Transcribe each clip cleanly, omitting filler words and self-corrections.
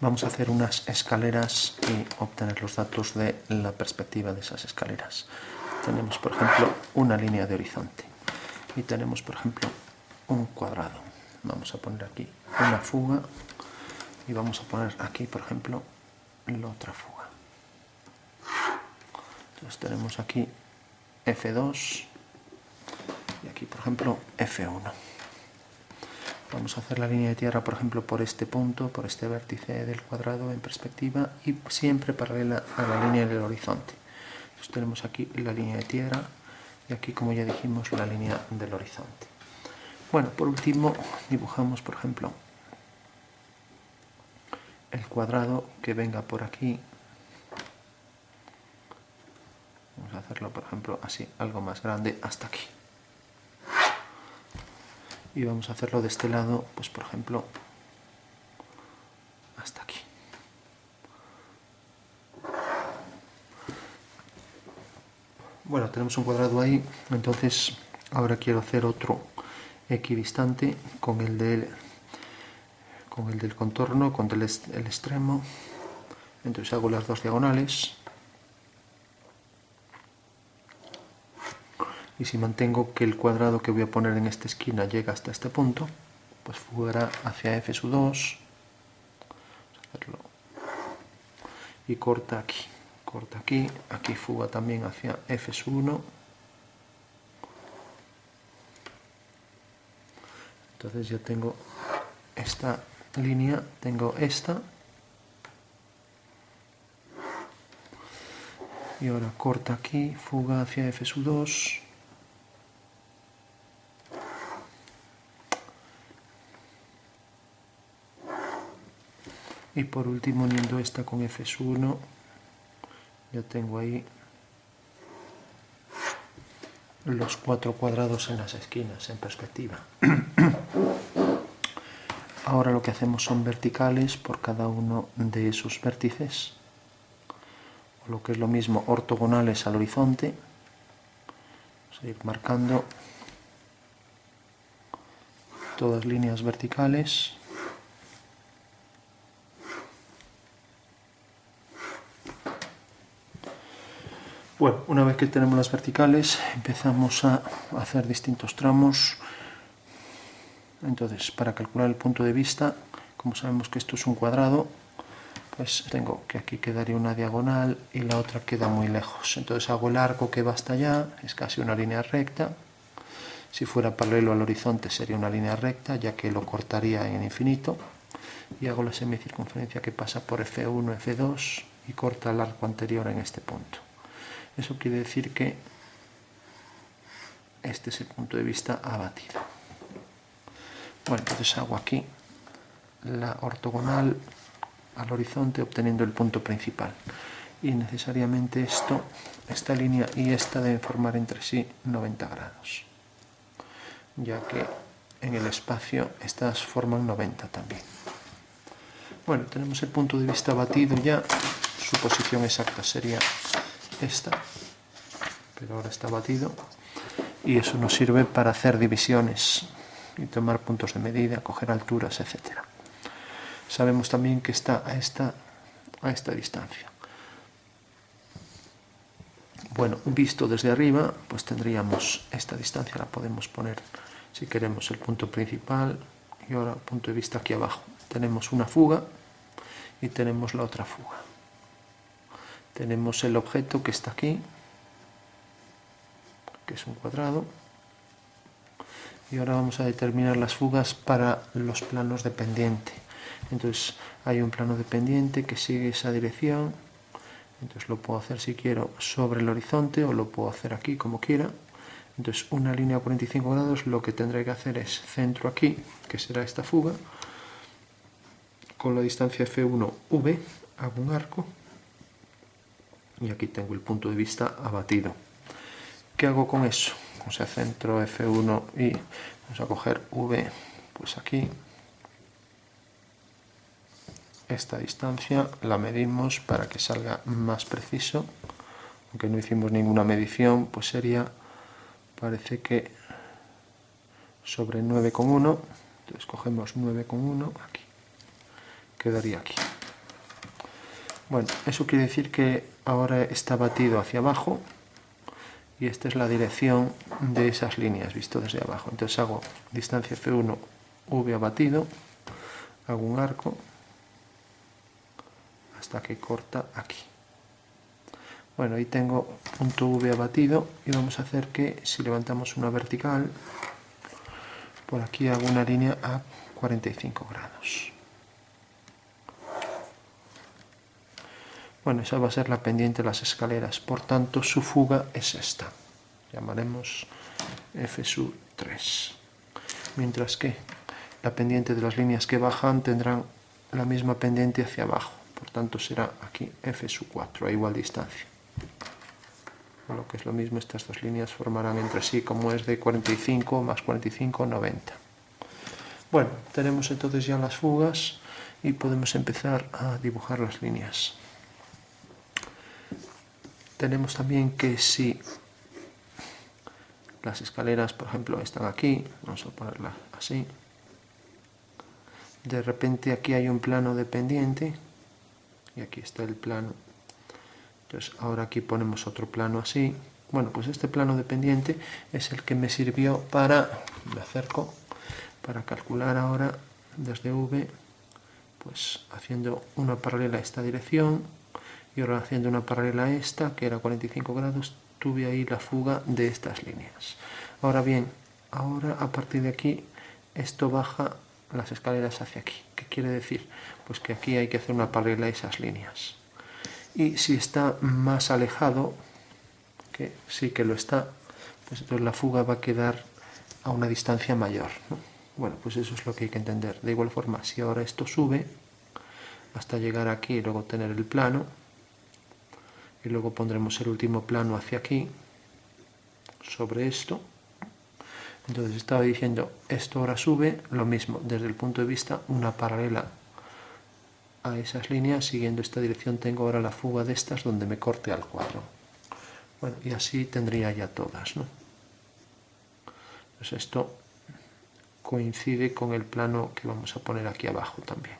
Vamos a hacer unas escaleras y obtener los datos de la perspectiva de esas escaleras. Tenemos, por ejemplo, una línea de horizonte y tenemos, por ejemplo, un cuadrado. Vamos a poner aquí una fuga y vamos a poner aquí, por ejemplo, la otra fuga. Entonces tenemos aquí F2 y aquí, por ejemplo, F1. Vamos a hacer la línea de tierra, por ejemplo, por este punto, por este vértice del cuadrado en perspectiva y siempre paralela a la línea del horizonte. Entonces tenemos aquí la línea de tierra y aquí, como ya dijimos, la línea del horizonte. Bueno, por último dibujamos, por ejemplo, el cuadrado que venga por aquí. Vamos a hacerlo, por ejemplo, así, algo más grande, hasta aquí. Y vamos a hacerlo de este lado, pues por ejemplo, hasta aquí. Bueno, tenemos un cuadrado ahí, entonces ahora quiero hacer otro equidistante con el del contorno, con el extremo. Entonces hago las dos diagonales. Y si mantengo que el cuadrado que voy a poner en esta esquina llega hasta este punto, pues fugará hacia F2. Vamos a hacerlo. Y corta aquí. Corta aquí. Aquí fuga también hacia F1. Entonces ya tengo esta línea, tengo esta. Y ahora corta aquí, fuga hacia F2. Y por último, uniendo esta con F1, ya tengo ahí los 4 cuadrados en las esquinas, en perspectiva. Ahora lo que hacemos son verticales por cada uno de esos vértices, o lo que es lo mismo, ortogonales al horizonte. Vamos a ir marcando todas líneas verticales. Bueno, una vez que tenemos las verticales, empezamos a hacer distintos tramos. Entonces, para calcular el punto de vista, como sabemos que esto es un cuadrado, pues tengo que aquí quedaría una diagonal y la otra queda muy lejos. Entonces hago el arco que va hasta allá, es casi una línea recta. Si fuera paralelo al horizonte sería una línea recta, ya que lo cortaría en el infinito. Y hago la semicircunferencia que pasa por F1, F2 y corta el arco anterior en este punto. Eso quiere decir que este es el punto de vista abatido. Bueno, entonces hago aquí la ortogonal al horizonte obteniendo el punto principal. Y necesariamente esta línea y esta deben formar entre sí 90 grados, ya que en el espacio estas forman 90 también. Bueno, tenemos el punto de vista batido ya. Su posición exacta sería esta, pero ahora está batido. Y eso nos sirve para hacer divisiones y tomar puntos de medida, coger alturas, etc. Sabemos también que está a esta distancia. Bueno, visto desde arriba, pues tendríamos esta distancia, la podemos poner si queremos el punto principal. Y ahora el punto de vista aquí abajo. Tenemos una fuga y tenemos la otra fuga. Tenemos el objeto que está aquí, que es un cuadrado. Y ahora vamos a determinar las fugas para los planos de pendiente. Entonces hay un plano de pendiente que sigue esa dirección. Entonces lo puedo hacer, si quiero, sobre el horizonte o lo puedo hacer aquí como quiera. Entonces una línea a 45 grados, lo que tendré que hacer es centro aquí, que será esta fuga. Con la distancia F1, V, hago un arco. Y aquí tengo el punto de vista abatido. ¿Qué hago con eso? O sea, centro F1 y vamos a coger V, pues aquí. Esta distancia la medimos para que salga más preciso. Aunque no hicimos ninguna medición, pues sería, parece que sobre 9,1. Entonces cogemos 9,1 aquí. Quedaría aquí. Bueno, eso quiere decir que ahora está batido hacia abajo y esta es la dirección de esas líneas visto desde abajo. Entonces hago distancia F1, V abatido, hago un arco hasta que corta aquí. Bueno, ahí tengo punto V abatido y vamos a hacer que si levantamos una vertical, por aquí hago una línea a 45 grados. Bueno, esa va a ser la pendiente de las escaleras, por tanto su fuga es esta. Llamaremos F3. Mientras que la pendiente de las líneas que bajan tendrán la misma pendiente hacia abajo, por tanto será aquí F4 a igual distancia. Lo que es lo mismo, estas dos líneas formarán entre sí, como es de 45 más 45, 90. Bueno, tenemos entonces ya las fugas y podemos empezar a dibujar las líneas. Tenemos también que si las escaleras, por ejemplo, están aquí, vamos a ponerlas así, de repente aquí hay un plano de pendiente y aquí está el plano. Entonces ahora aquí ponemos otro plano así. Bueno, pues este plano de pendiente es el que me sirvió para, me acerco, para calcular ahora desde V, pues haciendo una paralela a esta dirección y ahora haciendo una paralela a esta, que era 45 grados, tuve ahí la fuga de estas líneas. Ahora bien, ahora a partir de aquí, esto baja las escaleras hacia aquí. ¿Qué quiere decir? Pues que aquí hay que hacer una paralela a esas líneas. Y si está más alejado, que sí que lo está, pues entonces la fuga va a quedar a una distancia mayor, ¿no? Bueno, pues eso es lo que hay que entender. De igual forma, si ahora esto sube hasta llegar aquí y luego tener el plano, y luego pondremos el último plano hacia aquí, sobre esto. Entonces estaba diciendo, esto ahora sube, lo mismo, desde el punto de vista, una paralela a esas líneas, siguiendo esta dirección tengo ahora la fuga de estas donde me corte al cuadro. Bueno, y así tendría ya todas, ¿no? Pues esto coincide con el plano que vamos a poner aquí abajo también.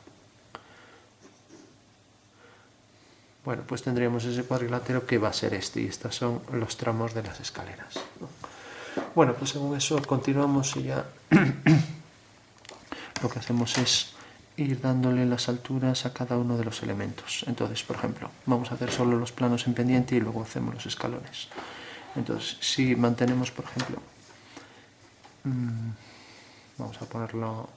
Bueno, pues tendríamos ese cuadrilátero que va a ser este, y estos son los tramos de las escaleras, ¿no? Bueno, pues según eso continuamos y ya lo que hacemos es ir dándole las alturas a cada uno de los elementos. Entonces, por ejemplo, vamos a hacer solo los planos en pendiente y luego hacemos los escalones. Entonces, si mantenemos, por ejemplo, vamos a ponerlo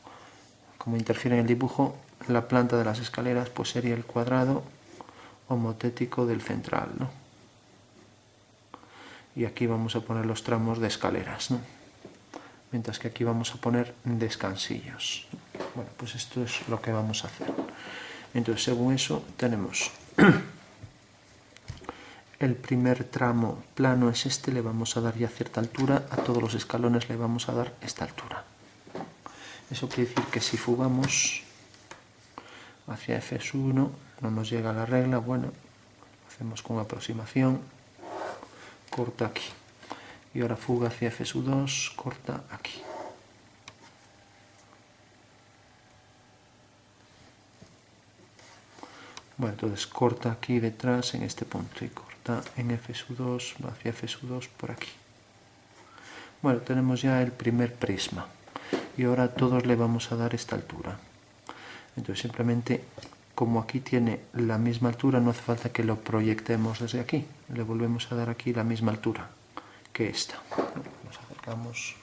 como interfiere en el dibujo, la planta de las escaleras pues sería el cuadrado homotético del central, ¿no? Y aquí vamos a poner los tramos de escaleras, ¿no? Mientras que aquí vamos a poner descansillos. Bueno, pues esto es lo que vamos a hacer. Entonces, según eso, tenemos el primer tramo plano es este, le vamos a dar ya cierta altura, a todos los escalones le vamos a dar esta altura. Eso quiere decir que si fugamos hacia F1 no nos llega la regla, bueno, hacemos con aproximación, corta aquí. Y ahora fuga hacia F2, corta aquí. Bueno, entonces corta aquí detrás en este punto y corta en F2, va hacia F2 por aquí. Bueno, tenemos ya el primer prisma y ahora a todos le vamos a dar esta altura. Entonces simplemente, como aquí tiene la misma altura, no hace falta que lo proyectemos desde aquí. Le volvemos a dar aquí la misma altura que esta. Nos acercamos.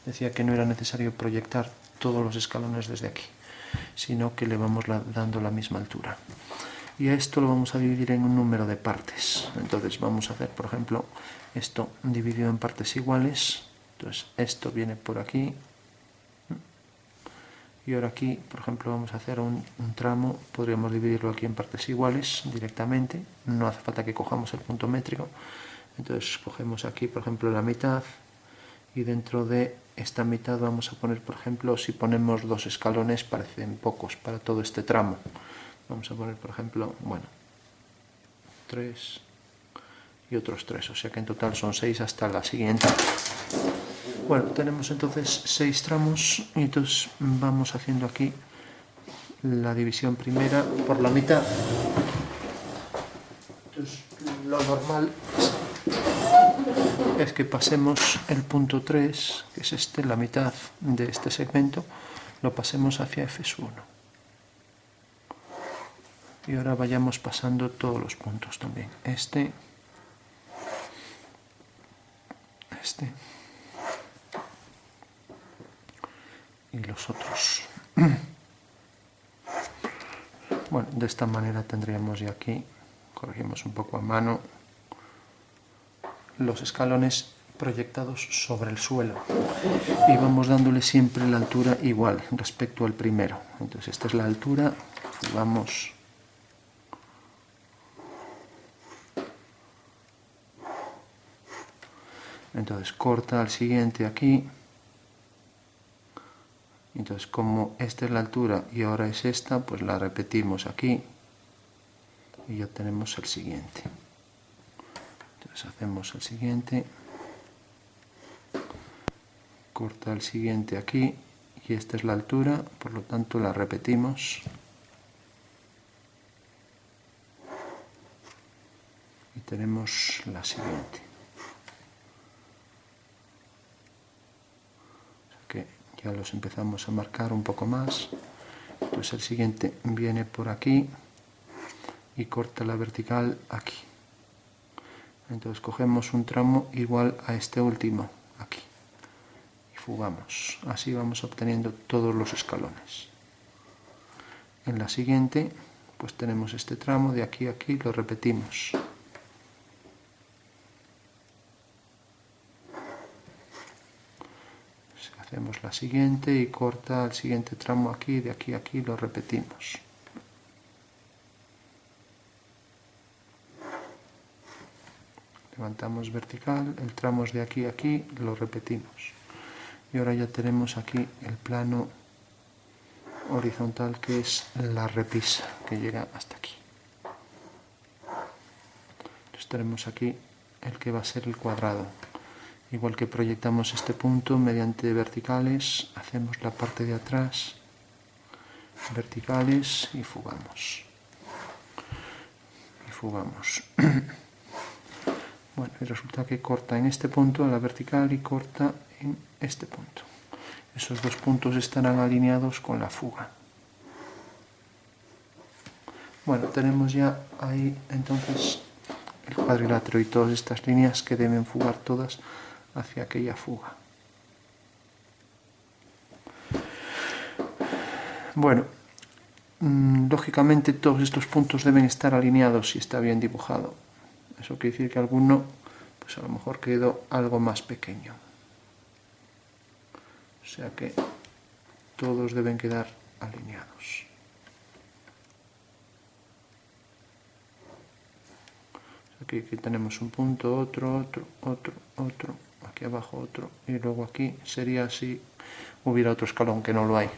Decía que no era necesario proyectar todos los escalones desde aquí, sino que le vamos dando la misma altura. Y a esto lo vamos a dividir en un número de partes. Entonces vamos a hacer, por ejemplo, esto dividido en partes iguales. Entonces esto viene por aquí. Y ahora aquí, por ejemplo, vamos a hacer un tramo. Podríamos dividirlo aquí en partes iguales directamente. No hace falta que cojamos el punto métrico. Entonces cogemos aquí, por ejemplo, la mitad. Y dentro de esta mitad vamos a poner, por ejemplo, si ponemos 2 escalones, parecen pocos para todo este tramo. Vamos a poner, por ejemplo, bueno, 3 y otros 3, o sea que en total son 6 hasta la siguiente. Bueno, tenemos entonces 6 tramos y entonces vamos haciendo aquí la división primera por la mitad. Entonces, lo normal es que pasemos el punto 3, que es la mitad de este segmento, lo pasemos hacia F1. Y ahora vayamos pasando todos los puntos también. Este y los otros. Bueno, de esta manera tendríamos ya aquí, corregimos un poco a mano, los escalones proyectados sobre el suelo y vamos dándole siempre la altura igual respecto al primero. Entonces esta es la altura y vamos entonces corta al siguiente aquí. Entonces, como esta es la altura y ahora es esta, pues la repetimos aquí y ya tenemos el siguiente. Entonces hacemos el siguiente, corta el siguiente aquí y esta es la altura, por lo tanto la repetimos y tenemos la siguiente. O sea que ya los empezamos a marcar un poco más. Entonces el siguiente viene por aquí y corta la vertical aquí. Entonces cogemos un tramo igual a este último aquí y fugamos. Así vamos obteniendo todos los escalones. En la siguiente pues tenemos este tramo de aquí a aquí, lo repetimos. Hacemos la siguiente y corta el siguiente tramo aquí, de aquí a aquí, lo repetimos. Levantamos vertical, el tramo es de aquí a aquí, lo repetimos. Y ahora ya tenemos aquí el plano horizontal, que es la repisa, que llega hasta aquí. Entonces tenemos aquí el que va a ser el cuadrado. Igual que proyectamos este punto mediante verticales, hacemos la parte de atrás, verticales y fugamos. Y fugamos. Bueno, y resulta que corta en este punto, en la vertical, y corta en este punto. Esos dos puntos estarán alineados con la fuga. Bueno, tenemos ya ahí entonces el cuadrilátero y todas estas líneas que deben fugar todas hacia aquella fuga. Bueno, lógicamente todos estos puntos deben estar alineados si está bien dibujado. Eso quiere decir que alguno, pues a lo mejor quedó algo más pequeño. O sea que todos deben quedar alineados. Aquí tenemos un punto, otro, aquí abajo otro, y luego aquí sería si hubiera otro escalón, que no lo hay.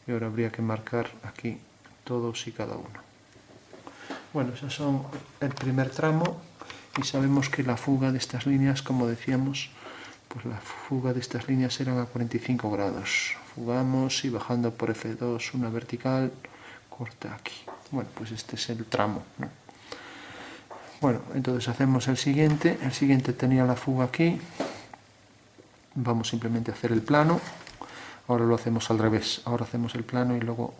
Y ahora habría que marcar aquí todos y cada uno. Bueno, esos son el primer tramo, y sabemos que la fuga de estas líneas, como decíamos, pues la fuga de estas líneas eran a 45 grados. Fugamos y bajando por F2 una vertical, corta aquí. Bueno, pues este es el tramo, ¿no? Bueno, entonces hacemos el siguiente tenía la fuga aquí, vamos simplemente a hacer el plano, ahora lo hacemos al revés, ahora hacemos el plano y luego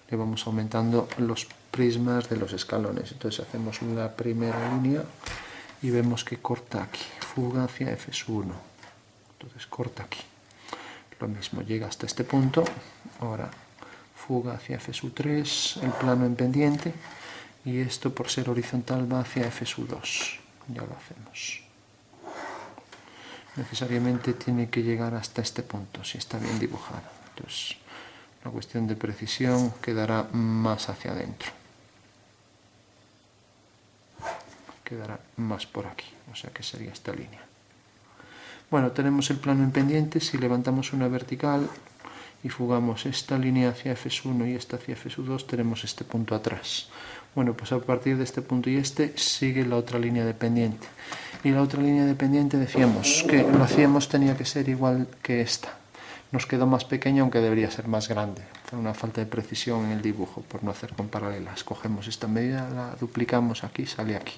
le vamos aumentando los prismas de los escalones. Entonces hacemos la primera línea y vemos que corta aquí, fuga hacia F1, entonces corta aquí, lo mismo, llega hasta este punto, ahora fuga hacia F3, el plano en pendiente, y esto por ser horizontal va hacia F2, ya lo hacemos. Necesariamente tiene que llegar hasta este punto, si está bien dibujado. Entonces, una cuestión de precisión, quedará más hacia adentro. Quedará más por aquí, o sea que sería esta línea. Bueno, tenemos el plano en pendiente, si levantamos una vertical y fugamos esta línea hacia F1 y esta hacia F2, tenemos este punto atrás. Bueno, pues a partir de este punto y este sigue la otra línea de pendiente. Y la otra línea de pendiente decíamos que lo hacíamos tenía que ser igual que esta. Nos quedó más pequeña, aunque debería ser más grande. Fue una falta de precisión en el dibujo por no hacer con paralelas. Cogemos esta medida, la duplicamos aquí, sale aquí.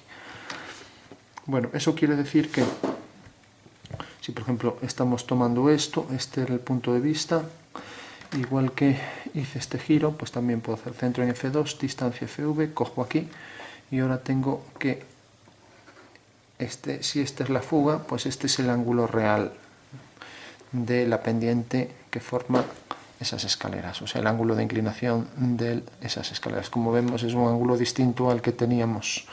Bueno, eso quiere decir que si por ejemplo estamos tomando esto, este era el punto de vista, igual que hice este giro, pues también puedo hacer centro en F2, distancia FV, cojo aquí y ahora tengo que, si esta es la fuga, pues este es el ángulo real de la pendiente que forma esas escaleras, o sea, el ángulo de inclinación de esas escaleras. Como vemos, es un ángulo distinto al que teníamos,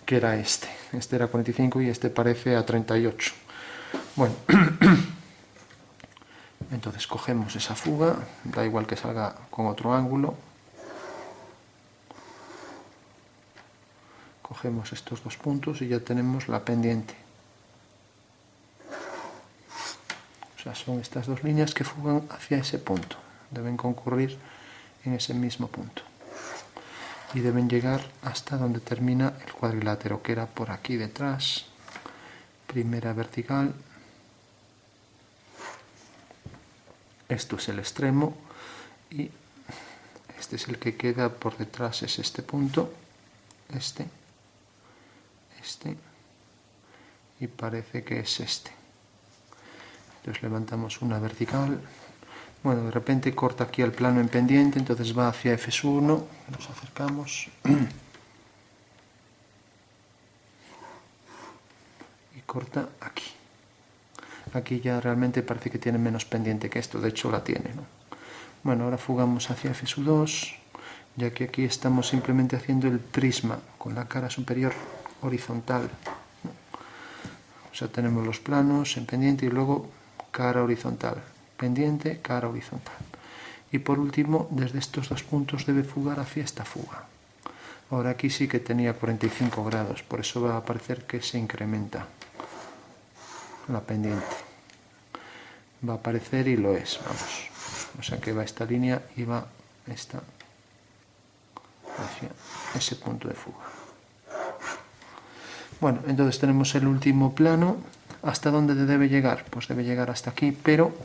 que era este. Este era 45 y este parece a 38. Bueno, entonces cogemos esa fuga, da igual que salga con otro ángulo. Cogemos estos dos puntos y ya tenemos la pendiente. O sea, son estas dos líneas que fugan hacia ese punto. Deben concurrir en ese mismo punto. Y deben llegar hasta donde termina el cuadrilátero, que era por aquí detrás. Primera vertical. Esto es el extremo. Y este es el que queda por detrás, es este punto. Este. Y parece que es este. Entonces levantamos una vertical. Bueno, de repente corta aquí el plano en pendiente, entonces va hacia F1, nos acercamos y corta aquí. Aquí ya realmente parece que tiene menos pendiente que esto, de hecho la tiene, ¿no? Bueno, ahora fugamos hacia F2, ya que aquí estamos simplemente haciendo el prisma con la cara superior horizontal. O sea, tenemos los planos en pendiente y luego cara horizontal. Pendiente, cara horizontal. Y por último, desde estos dos puntos debe fugar hacia esta fuga. Ahora aquí sí que tenía 45 grados, por eso va a parecer que se incrementa la pendiente. Va a aparecer y lo es, vamos. O sea que va esta línea y va esta hacia ese punto de fuga. Bueno, entonces tenemos el último plano. ¿Hasta dónde debe llegar? Pues debe llegar hasta aquí, pero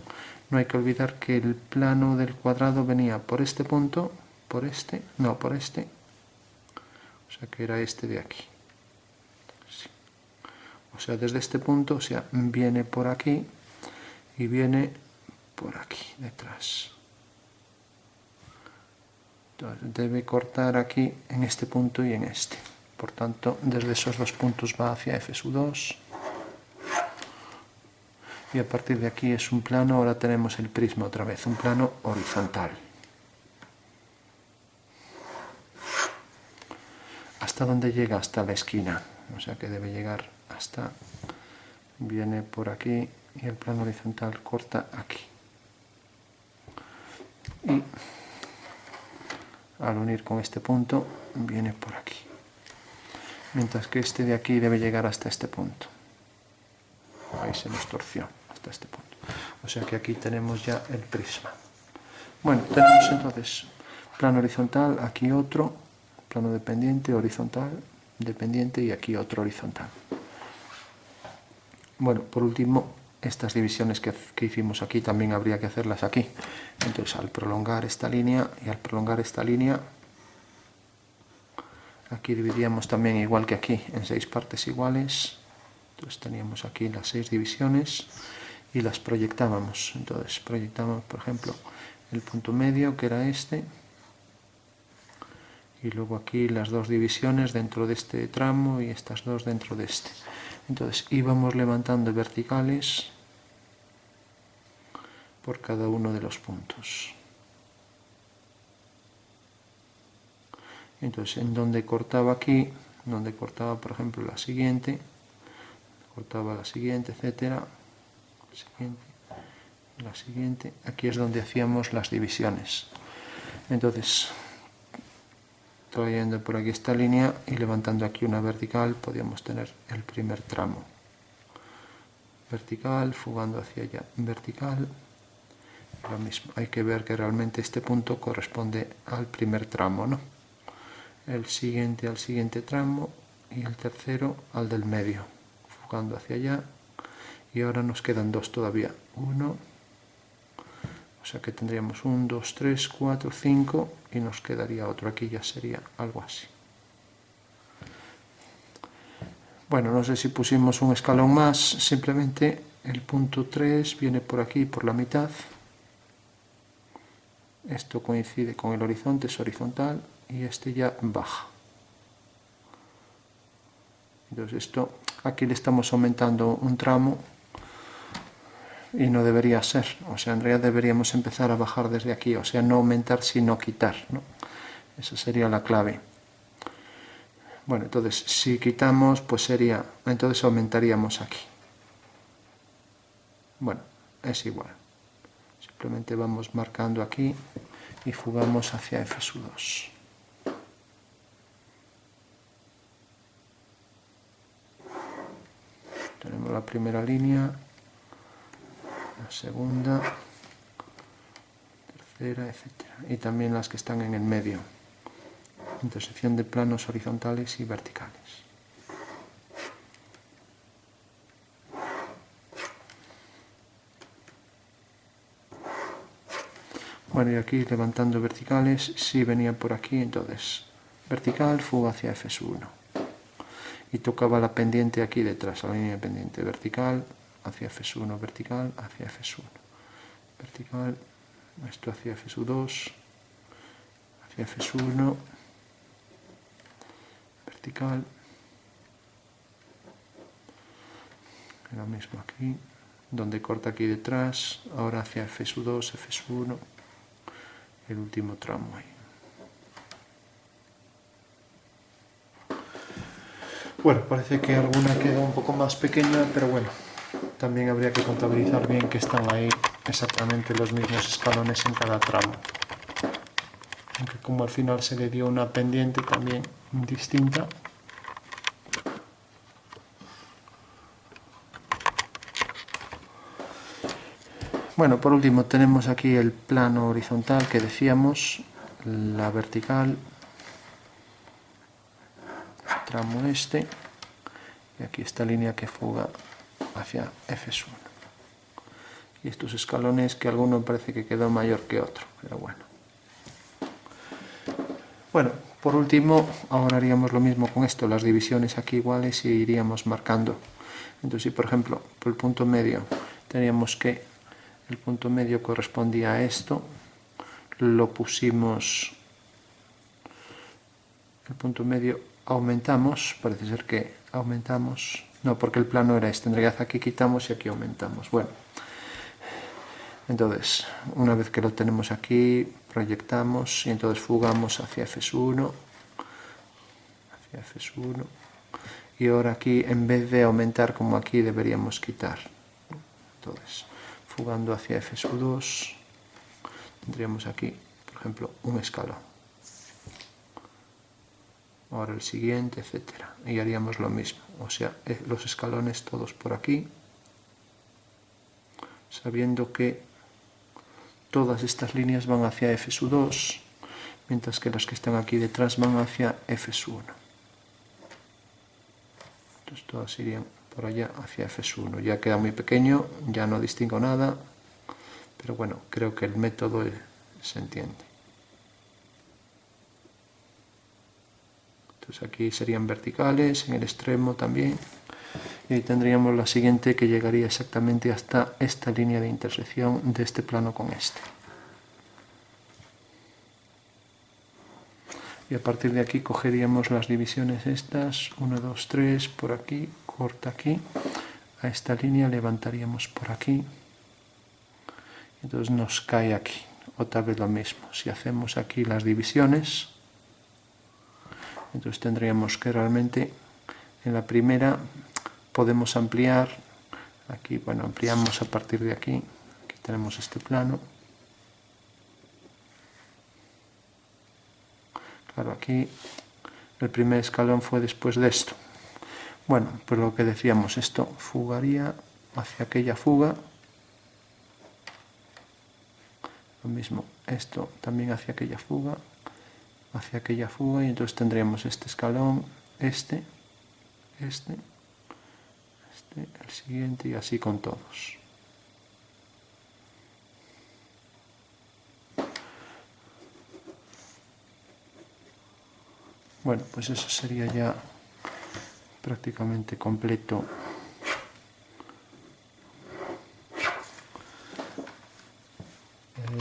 no hay que olvidar que el plano del cuadrado venía por este punto, por este, no, por este, o sea que era este de aquí. Sí. O sea, desde este punto, o sea, viene por aquí y viene por aquí, detrás. Entonces debe cortar aquí en este punto y en este. Por tanto, desde esos dos puntos va hacia F2. Y a partir de aquí es un plano, ahora tenemos el prisma otra vez, un plano horizontal. ¿Hasta dónde llega? Hasta la esquina. O sea que debe llegar hasta, viene por aquí y el plano horizontal corta aquí. Y al unir con este punto, viene por aquí. Mientras que este de aquí debe llegar hasta este punto. Ahí se nos torció, hasta este punto. O sea que aquí tenemos ya el prisma. Bueno, tenemos entonces plano horizontal, aquí otro, plano dependiente, horizontal, dependiente y aquí otro horizontal. Bueno, por último, estas divisiones que hicimos aquí también habría que hacerlas aquí. Entonces, al prolongar esta línea y al prolongar esta línea, aquí dividíamos también igual que aquí, en 6 partes iguales. Entonces teníamos aquí las 6 divisiones y las proyectábamos. Entonces proyectábamos, por ejemplo, el punto medio, que era este, y luego aquí las 2 divisiones dentro de este tramo y estas 2 dentro de este. Entonces íbamos levantando verticales por cada uno de los puntos. Entonces, en donde cortaba aquí, donde cortaba, por ejemplo, la siguiente, cortaba la siguiente, etcétera, la siguiente, aquí es donde hacíamos las divisiones. Entonces, trayendo por aquí esta línea y levantando aquí una vertical, podíamos tener el primer tramo. Vertical, fugando hacia allá, vertical, lo mismo. Hay que ver que realmente este punto corresponde al primer tramo, ¿no? El siguiente al siguiente tramo y el tercero al del medio, fugando hacia allá. Y ahora nos quedan 2 todavía, 1 sea que tendríamos 1, 2, 3, 4, 5 y nos quedaría otro. Aquí ya sería algo así. Bueno, no sé si pusimos un escalón más, simplemente el punto 3 viene por aquí, por la mitad. Esto coincide con el horizonte, es horizontal, y este ya baja. Entonces esto, aquí le estamos aumentando un tramo y no debería ser. O sea, en realidad deberíamos empezar a bajar desde aquí, o sea, no aumentar sino quitar, ¿no? Esa sería la clave. Bueno, entonces si quitamos, pues sería, entonces aumentaríamos aquí. Bueno, es igual. Simplemente vamos marcando aquí y fugamos hacia F2. Tenemos la primera línea, la segunda, tercera, etc. Y también las que están en el medio. Intersección de planos horizontales y verticales. Bueno, y aquí levantando verticales, si venía por aquí, entonces vertical, fuga hacia F1. Y tocaba la pendiente aquí detrás, la línea pendiente vertical, hacia F1, vertical, hacia F1. Vertical, esto hacia F2, hacia F1, vertical, lo mismo aquí, donde corta aquí detrás, ahora hacia F2, F1, el último tramo ahí. Bueno, parece que alguna queda un poco más pequeña, pero bueno, también habría que contabilizar bien que están ahí exactamente los mismos escalones en cada tramo. Aunque como al final se le dio una pendiente también distinta. Bueno, por último tenemos aquí el plano horizontal que decíamos, la vertical, tramo este, y aquí esta línea que fuga hacia F1. Y estos escalones que alguno parece que quedó mayor que otro, pero bueno. Bueno, por último, ahora haríamos lo mismo con esto, las divisiones aquí iguales y iríamos marcando. Entonces, si por ejemplo, por el punto medio, teníamos que el punto medio correspondía a esto, lo pusimos, el punto medio aumentamos, parece ser que aumentamos, no, porque el plano era este, en realidad aquí quitamos y aquí aumentamos. Bueno, entonces, una vez que lo tenemos aquí, proyectamos y entonces fugamos hacia F1, y ahora aquí, en vez de aumentar como aquí, deberíamos quitar. Entonces, fugando hacia F2, tendríamos aquí, por ejemplo, un escalón. Ahora el siguiente, etcétera. Y haríamos lo mismo, o sea, los escalones todos por aquí, sabiendo que todas estas líneas van hacia F2, mientras que las que están aquí detrás van hacia F1. Entonces todas irían por allá hacia F1. Ya queda muy pequeño, ya no distingo nada, pero bueno, creo que el método se entiende. Entonces aquí serían verticales, en el extremo también, y ahí tendríamos la siguiente que llegaría exactamente hasta esta línea de intersección de este plano con este. Y a partir de aquí cogeríamos las divisiones estas, 1, 2, 3, por aquí, corta aquí, a esta línea levantaríamos por aquí, entonces nos cae aquí, otra vez lo mismo, si hacemos aquí las divisiones, entonces tendríamos que realmente en la primera podemos ampliar, aquí, bueno, ampliamos a partir de aquí, aquí tenemos este plano, claro, aquí el primer escalón fue después de esto. Bueno, pues lo que decíamos, esto fugaría hacia aquella fuga, lo mismo, esto también hacia aquella fuga, y entonces tendríamos este escalón, este, el siguiente y así con todos. Bueno, pues eso sería ya prácticamente completo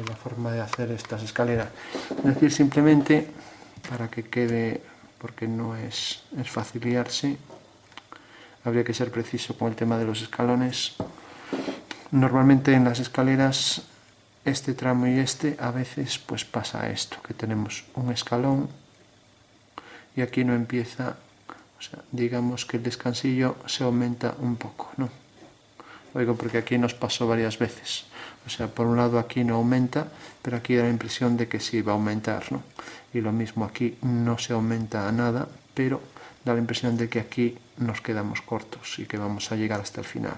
la forma de hacer estas escaleras. Es decir, simplemente para que quede, porque no es fácil liarse, habría que ser preciso con el tema de los escalones. Normalmente en las escaleras, este tramo y este, a veces pues pasa esto, que tenemos un escalón y aquí no empieza, o sea, digamos que el descansillo se aumenta un poco, ¿no? Lo digo porque aquí nos pasó varias veces. O sea, por un lado aquí no aumenta, pero aquí da la impresión de que sí va a aumentar, ¿no? Y lo mismo aquí no se aumenta a nada, pero da la impresión de que aquí nos quedamos cortos y que vamos a llegar hasta el final.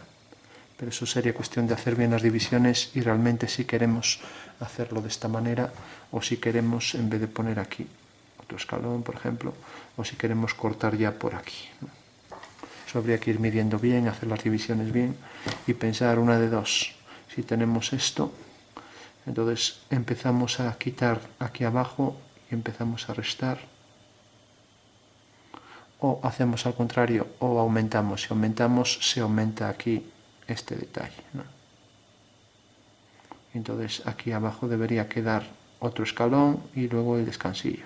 Pero eso sería cuestión de hacer bien las divisiones y realmente si queremos hacerlo de esta manera o si queremos, en vez de poner aquí otro escalón, por ejemplo, o si queremos cortar ya por aquí, ¿no? Eso habría que ir midiendo bien, hacer las divisiones bien y pensar una de dos. Si tenemos esto, entonces empezamos a quitar aquí abajo y empezamos a restar. O hacemos al contrario, o aumentamos. Si aumentamos, se aumenta aquí este detalle, ¿no? Entonces aquí abajo debería quedar otro escalón y luego el descansillo.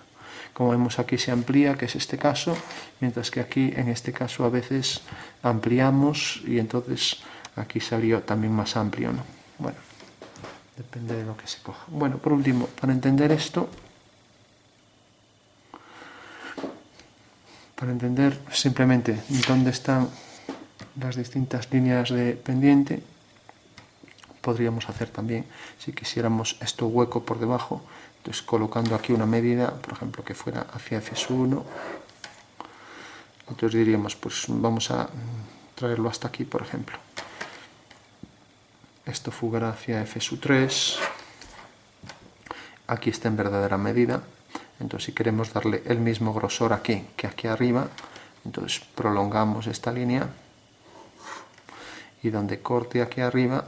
Como vemos aquí se amplía, que es este caso, mientras que aquí en este caso a veces ampliamos y entonces aquí salió también más amplio, ¿no? Bueno, depende de lo que se coja. Bueno, por último, para entender esto, para entender simplemente dónde están las distintas líneas de pendiente, podríamos hacer también, si quisiéramos esto hueco por debajo, entonces colocando aquí una medida, por ejemplo, que fuera hacia F1, entonces diríamos, pues vamos a traerlo hasta aquí, por ejemplo. Esto fugará hacia F3, aquí está en verdadera medida, entonces si queremos darle el mismo grosor aquí que aquí arriba, entonces prolongamos esta línea y donde corte aquí arriba,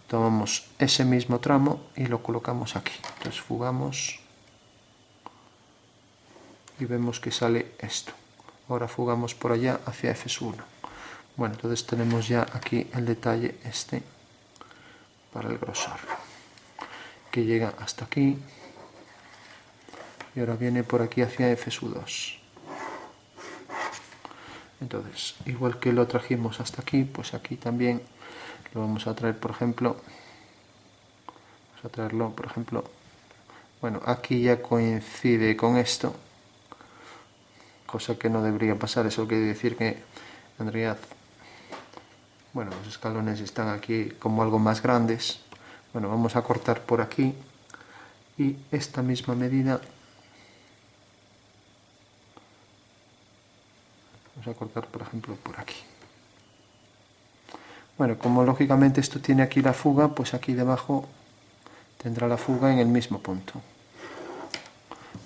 tomamos ese mismo tramo y lo colocamos aquí. Entonces fugamos y vemos que sale esto. Ahora fugamos por allá hacia F1. Bueno, entonces tenemos ya aquí el detalle este para el grosor, que llega hasta aquí y ahora viene por aquí hacia F2. Entonces, igual que lo trajimos hasta aquí, pues aquí también lo vamos a traer, por ejemplo, vamos a traerlo, por ejemplo, bueno, aquí ya coincide con esto, cosa que no debería pasar. Eso quiere decir que en realidad, bueno, los escalones están aquí como algo más grandes. Bueno, vamos a cortar por aquí y esta misma medida vamos a cortar, por ejemplo, por aquí. Bueno, como lógicamente esto tiene aquí la fuga, pues aquí debajo tendrá la fuga en el mismo punto.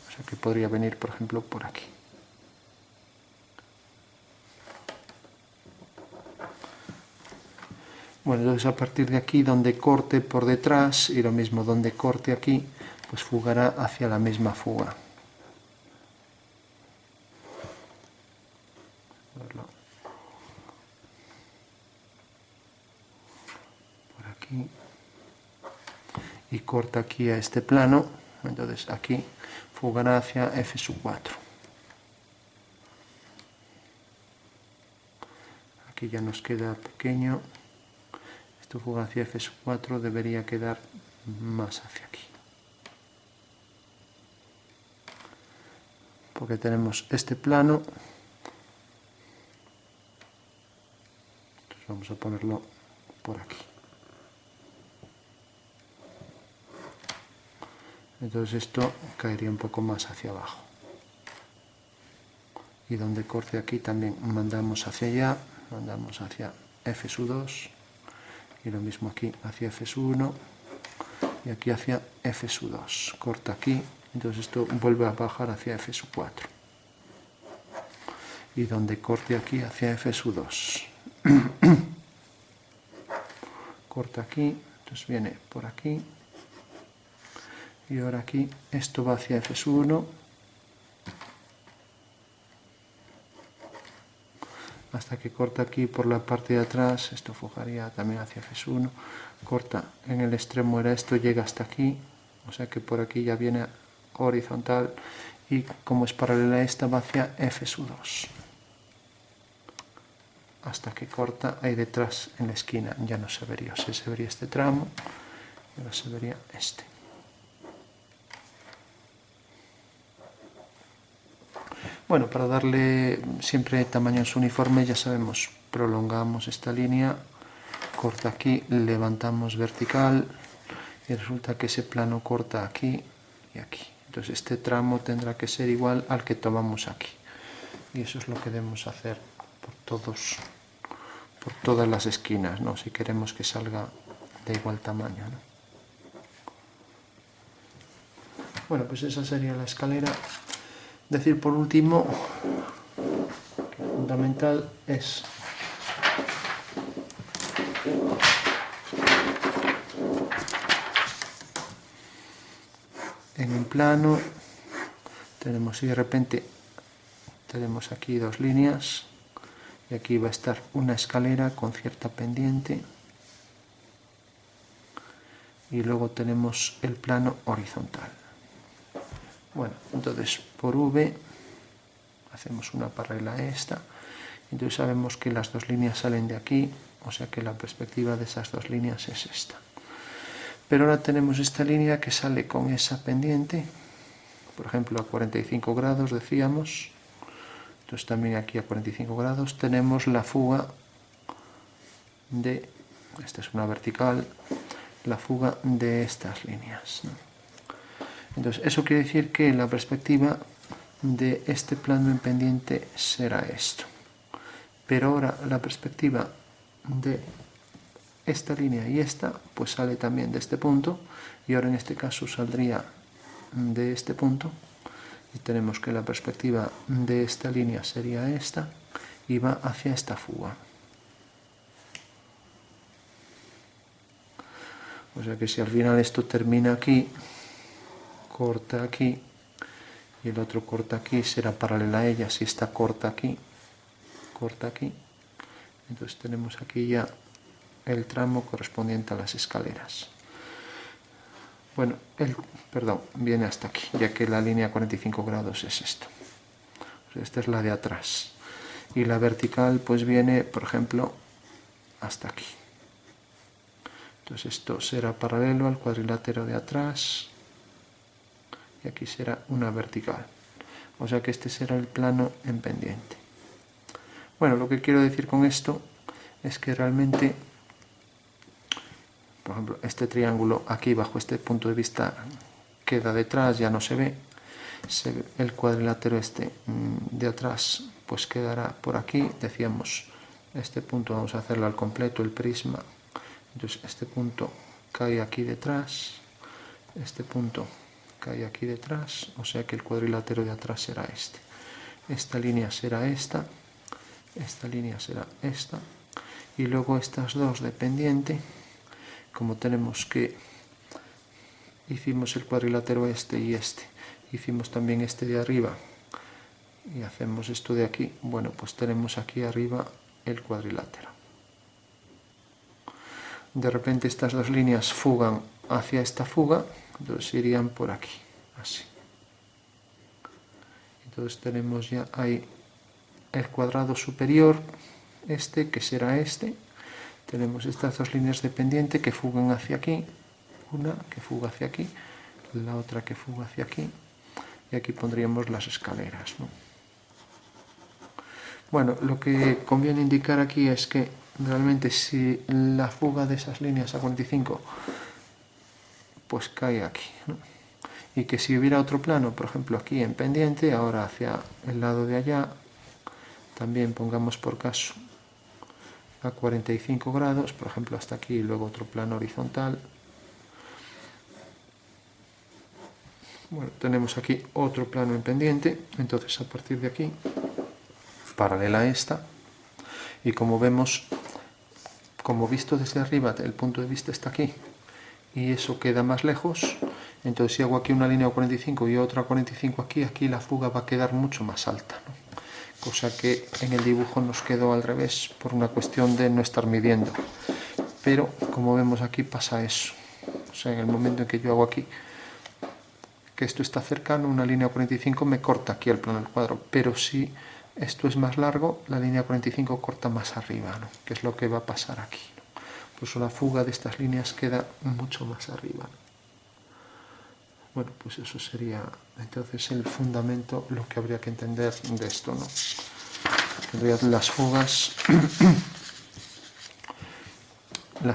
O sea que podría venir, por ejemplo, por aquí. Bueno, entonces a partir de aquí, donde corte por detrás, y lo mismo donde corte aquí, pues fugará hacia la misma fuga. Por aquí. Y corta aquí a este plano, entonces aquí fugará hacia F4. Aquí ya nos queda pequeño. Esto fuga hacia F4, debería quedar más hacia aquí. Porque tenemos este plano. Entonces vamos a ponerlo por aquí. Entonces esto caería un poco más hacia abajo. Y donde corte aquí también mandamos hacia allá, mandamos hacia F2. Y lo mismo aquí hacia F1 y aquí hacia F2. Corta aquí, entonces esto vuelve a bajar hacia F4. Y donde corte aquí hacia F2. Corta aquí, entonces viene por aquí. Y ahora aquí, esto va hacia F1. hasta que corta aquí por la parte de atrás, esto fugaría también hacia F1, corta en el extremo era esto, llega hasta aquí, o sea que por aquí ya viene horizontal y como es paralela a esta va hacia F2 hasta que corta ahí detrás en la esquina, ya no se vería, o sea, se vería este tramo y ahora se vería este. Bueno, para darle siempre tamaños uniformes, ya sabemos, prolongamos esta línea, corta aquí, levantamos vertical y resulta que ese plano corta aquí y aquí. Entonces este tramo tendrá que ser igual al que tomamos aquí. Y eso es lo que debemos hacer por todas las esquinas, ¿no? Si queremos que salga de igual tamaño, ¿no? Bueno, pues esa sería la escalera. Decir por último que lo fundamental es en un plano tenemos y de repente tenemos aquí dos líneas y aquí va a estar una escalera con cierta pendiente y luego tenemos el plano horizontal. Bueno, entonces por V hacemos una paralela a esta, entonces sabemos que las dos líneas salen de aquí, o sea que la perspectiva de esas dos líneas es esta. Pero ahora tenemos esta línea que sale con esa pendiente, por ejemplo a 45 grados decíamos, entonces también aquí a 45 grados tenemos la fuga de, esta es una vertical, la fuga de estas líneas, ¿no? Entonces eso quiere decir que la perspectiva de este plano en pendiente será esto. Pero ahora la perspectiva de esta línea y esta pues sale también de este punto y ahora en este caso saldría de este punto y tenemos que la perspectiva de esta línea sería esta y va hacia esta fuga. O sea que si al final esto termina aquí, corta aquí y el otro corta aquí, será paralela a ella. Si esta corta aquí, entonces tenemos aquí ya el tramo correspondiente a las escaleras. Bueno, viene hasta aquí, ya que la línea 45 grados es esto. O sea, esta es la de atrás. Y la vertical pues viene, por ejemplo, hasta aquí. Entonces esto será paralelo al cuadrilátero de atrás y aquí será una vertical. O sea que este será el plano en pendiente. Bueno, lo que quiero decir con esto es que realmente, por ejemplo, este triángulo aquí bajo este punto de vista queda detrás, ya no se ve. El cuadrilátero este de atrás pues quedará por aquí. Decíamos, este punto vamos a hacerlo al completo, el prisma. Entonces este punto cae aquí detrás, este punto cae aquí detrás, o sea que el cuadrilátero de atrás será este. Esta línea será esta línea será esta, y luego estas dos de pendiente, como tenemos que hicimos el cuadrilátero este y este, hicimos también este de arriba y hacemos esto de aquí, bueno, pues tenemos aquí arriba el cuadrilátero. De repente estas dos líneas fugan hacia esta fuga, entonces irían por aquí, así. Entonces tenemos ya ahí el cuadrado superior, este, que será este. Tenemos estas dos líneas de pendiente que fugan hacia aquí, una que fuga hacia aquí, la otra que fuga hacia aquí, y aquí pondríamos las escaleras, ¿no? Bueno, lo que conviene indicar aquí es que realmente si la fuga de esas líneas a 45 pues cae aquí, ¿no? Y que si hubiera otro plano, por ejemplo aquí en pendiente, ahora hacia el lado de allá, también pongamos por caso a 45 grados, por ejemplo hasta aquí y luego otro plano horizontal. Bueno, tenemos aquí otro plano en pendiente, entonces a partir de aquí, paralela a esta, y como vemos, como visto desde arriba, el punto de vista está aquí, y eso queda más lejos, entonces si hago aquí una línea a 45 y otra a 45 aquí, aquí la fuga va a quedar mucho más alta, ¿no? cosa que en el dibujo nos quedó al revés por una cuestión de no estar midiendo. Pero como vemos aquí pasa eso. O sea, en el momento en que yo hago aquí que esto está cercano, una línea 45 me corta aquí el plano del cuadro, pero si esto es más largo, la línea 45 corta más arriba, ¿no? Que es lo que va a pasar aquí, ¿no? Por eso la fuga de estas líneas queda mucho más arriba, ¿no? Bueno, pues eso sería entonces el fundamento, lo que habría que entender de esto, ¿no? En realidad las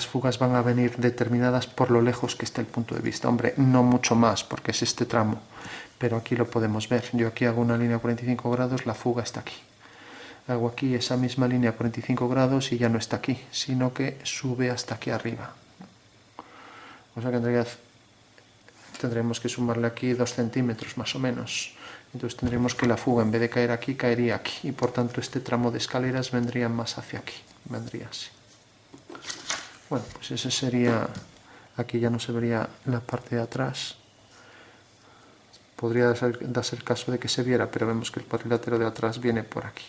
fugas van a venir determinadas por lo lejos que esté el punto de vista. Hombre, no mucho más, porque es este tramo, pero aquí lo podemos ver. Yo aquí hago una línea 45 grados, la fuga está aquí. Hago aquí esa misma línea 45 grados y ya no está aquí, sino que sube hasta aquí arriba. O sea que en realidad tendremos que sumarle aquí 2 centímetros más o menos. Entonces tendremos que la fuga, en vez de caer aquí, caería aquí. Y por tanto este tramo de escaleras vendría más hacia aquí. Vendría así. Bueno, pues ese sería... Aquí ya no se vería la parte de atrás. Podría darse el caso de que se viera, pero vemos que el cuadrilátero de atrás viene por aquí.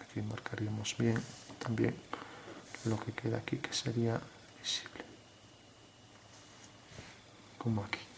Aquí marcaríamos bien también lo que queda aquí, que sería visible, como aquí.